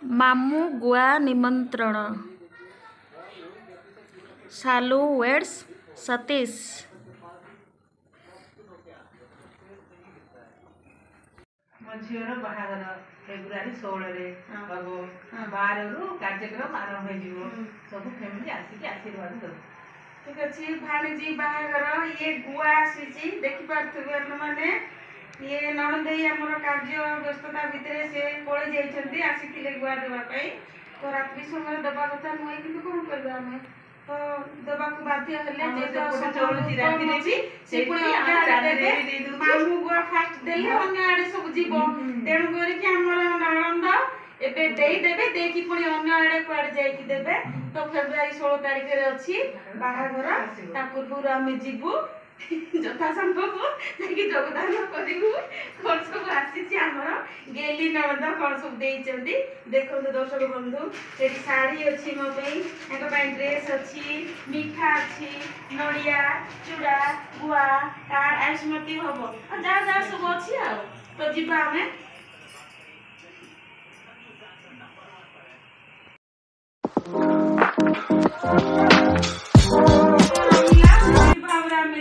मामू गुआ निमंत्रण सालू वेड्स सतीश। मो झीर बाहागर फेब्रुआरी 16 12 रु कार्यक्रम आरंभ हो सब फैमिली आसिक आशीर्वाद दो। ठीक अच्छे भाणीजी बाहागर ये गुआ आसी देखी पारे मैंने ये नणंदई आमर कार्य व्यस्तता भितर से पड़े जाइए आसी गुआ देवाई तो रात्रि समय दबा कथा नुहे कि कौन करवा आम तो दबा बाध्य मामू गुआ फास्ट देले अन्य आड़े सब जीव तेणु करमर नणंद एबे देदेवे देखी पुणी अन्य आड़े कुआड़े जाइए देवे तो फेब्रुआरी 16 तारिख अच्छी बाहाघर ता पूर्व आम जीवु यथा संभव जोगदान करूँ कौन सब आसी आमर गेली नणंद कौन सब देखो दर्शक बंधु ये शाढ़ी अच्छी मो ड्रेस अच्छी मिठा अच्छी नड़िया चूड़ा गुआ कार्ड आयुष्मती हम जहाँ जहाँ सब अच्छी आ तो जीवा आम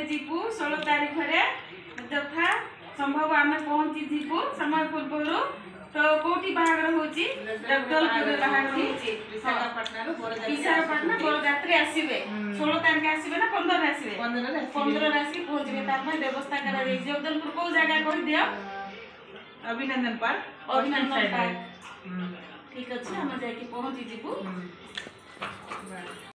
जीवु 16 तारीख यथा संभव आम पहुंची जीवु समय पूर्व तो कोठी बाहागर होची जगदलपुर बाहागर होची विशाखापट्टनम बरजात्री आसीबे 16 तारिख आसीबे ना 15 आसीबे 15 आसी पहुंचबे तार व्यवस्था करा जाई जगदलपुर को जगह कह दियो अभिनंदन पार्क ठीक अच्छे हम जाके पहुंची जीवु।